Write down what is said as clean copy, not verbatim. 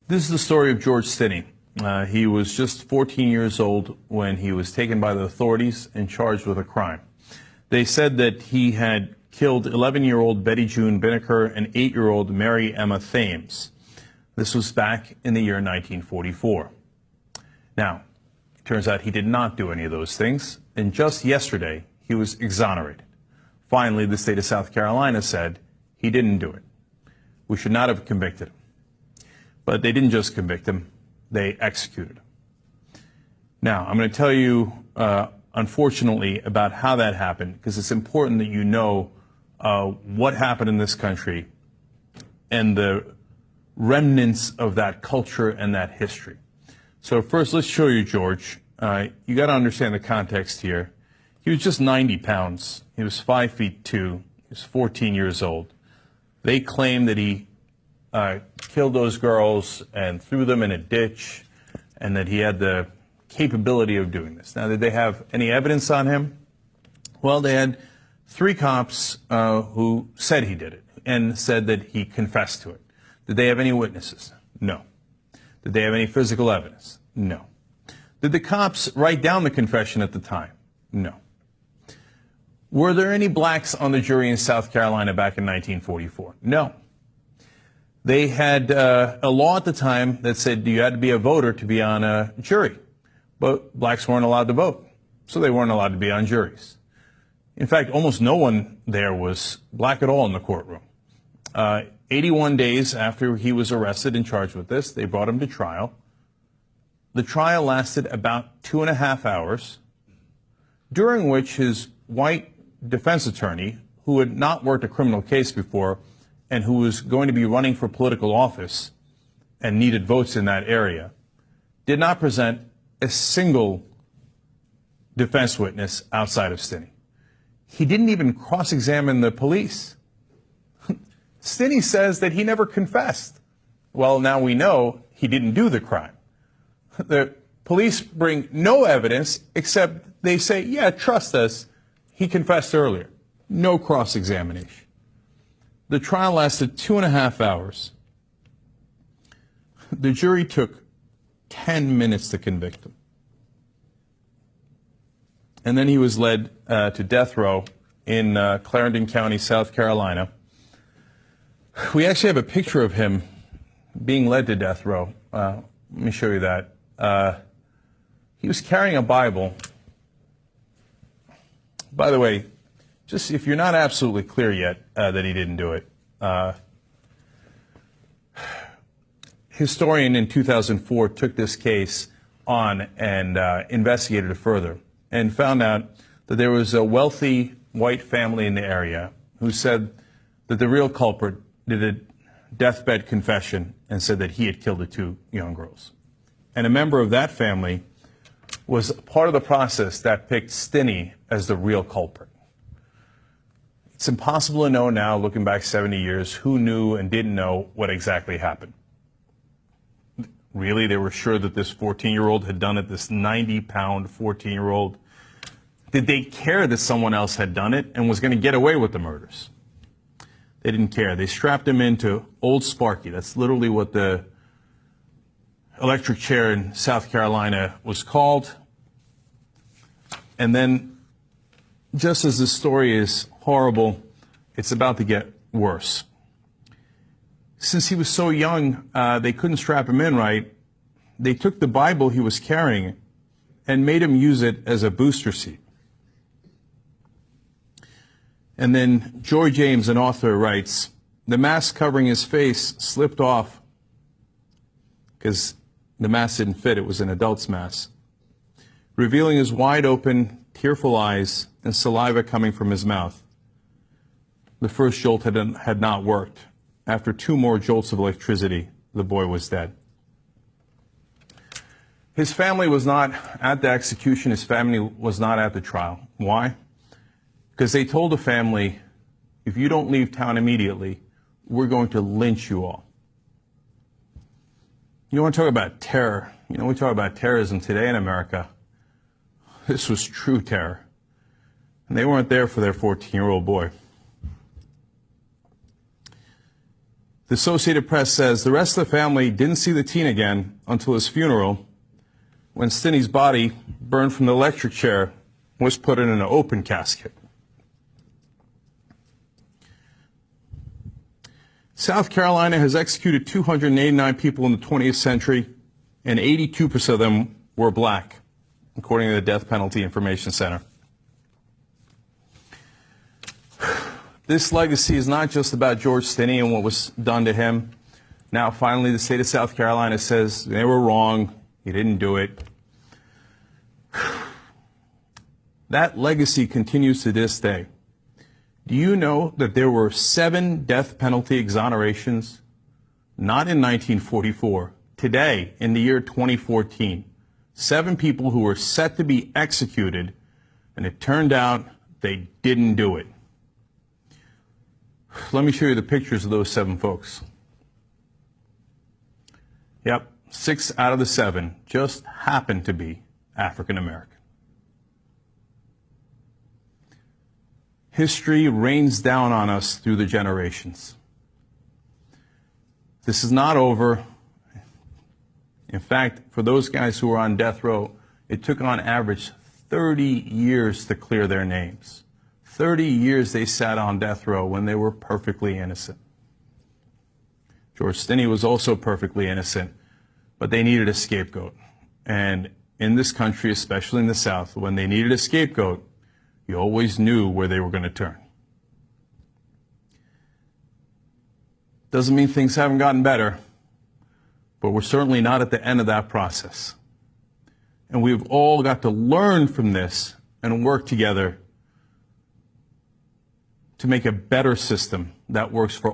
This is the story of George Stinney. He was just 14 years old when he was taken by the authorities and charged with a crime. They said that he had killed 11-year-old Betty June Binnicker and 8-year-old Mary Emma Thames. This was back in the year 1944. Now, it turns out he did not do any of those things, and just yesterday he was exonerated. Finally, the state of South Carolina said he didn't do it. We should not have convicted him. But they didn't just convict him, they executed him. Now, I'm going to tell you, unfortunately, about how that happened, because it's important that you know what happened in this country and the remnants of that culture and that history. So first, let's show you George. You got to understand the context here. He was just 90 pounds. He was 5'2". He was 14 years old. They claim that he killed those girls and threw them in a ditch, and that he had the capability of doing this. Now, did they have any evidence on him? Well, they had 3 cops who said he did it and said that he confessed to it. Did they have any witnesses? No. Did they have any physical evidence? No. Did the cops write down the confession at the time? No. Were there any blacks on the jury in South Carolina back in 1944? No. They had a law at the time that said you had to be a voter to be on a jury, but blacks weren't allowed to vote, so they weren't allowed to be on juries. In fact, almost no one there was black at all in the courtroom. 81 days after he was arrested and charged with this, they brought him to trial. The trial lasted about 2.5 hours, during which his white defense attorney, who had not worked a criminal case before and who was going to be running for political office and needed votes in that area, did not present a single defense witness outside of Stinney. He didn't even cross-examine the police. Stinney says that he never confessed. Well, now we know he didn't do the crime. The police bring no evidence except they say, yeah, trust us, he confessed earlier. No cross-examination. The trial lasted 2.5 hours. The jury took 10 minutes to convict him. And then he was led to death row in Clarendon County, South Carolina. We actually have a picture of him being led to death row. Let me show you that. He was carrying a Bible. By the way, just if you're not absolutely clear yet that he didn't do it, historian in 2004 took this case on and investigated it further and found out that there was a wealthy white family in the area who said that the real culprit did a deathbed confession and said that he had killed the 2 young girls. And a member of that family was part of the process that picked Stinney as the real culprit. It's impossible to know now, looking back 70 years, who knew and didn't know what exactly happened. Really, they were sure that this 14-year-old had done it, this 90-pound 14-year-old. Did they care that someone else had done it and was going to get away with the murders? They didn't care. They strapped him into Old Sparky. That's literally what the electric chair in South Carolina was called. And then, just as the story is horrible, it's about to get worse. Since he was so young, they couldn't strap him in right. They took the Bible he was carrying and made him use it as a booster seat. And then Joy James, an author, writes, the mask covering his face slipped off because the mask didn't fit. It was an adult's mask, revealing his wide open, tearful eyes and saliva coming from his mouth. The first jolt had not worked. After 2 more jolts of electricity, the boy was dead. His family was not at the execution. His family was not at the trial. Why? Because they told the family, if you don't leave town immediately, we're going to lynch you all. You want to talk about terror? You know, we talk about terrorism today in America. This was true terror. And they weren't there for their 14-year-old boy. The Associated Press says the rest of the family didn't see the teen again until his funeral, when Stinney's body, burned from the electric chair, was put in an open casket. South Carolina has executed 289 people in the 20th century, and 82% of them were black, according to the Death Penalty Information Center. This legacy is not just about George Stinney and what was done to him. Now, finally, the state of South Carolina says they were wrong. He didn't do it. That legacy continues to this day. Do you know that there were 7 death penalty exonerations? Not in 1944. Today, in the year 2014. 7 people who were set to be executed, and it turned out they didn't do it. Let me show you the pictures of those 7 folks. Yep, 6 out of the 7 just happened to be African American. History rains down on us through the generations. This is not over. In fact, for those guys who were on death row, it took on average 30 years to clear their names. 30 years they sat on death row when they were perfectly innocent. George Stinney was also perfectly innocent, but they needed a scapegoat. And in this country, especially in the South, when they needed a scapegoat, you always knew where they were going to turn. Doesn't mean things haven't gotten better, but we're certainly not at the end of that process. And we've all got to learn from this and work together to make a better system that works for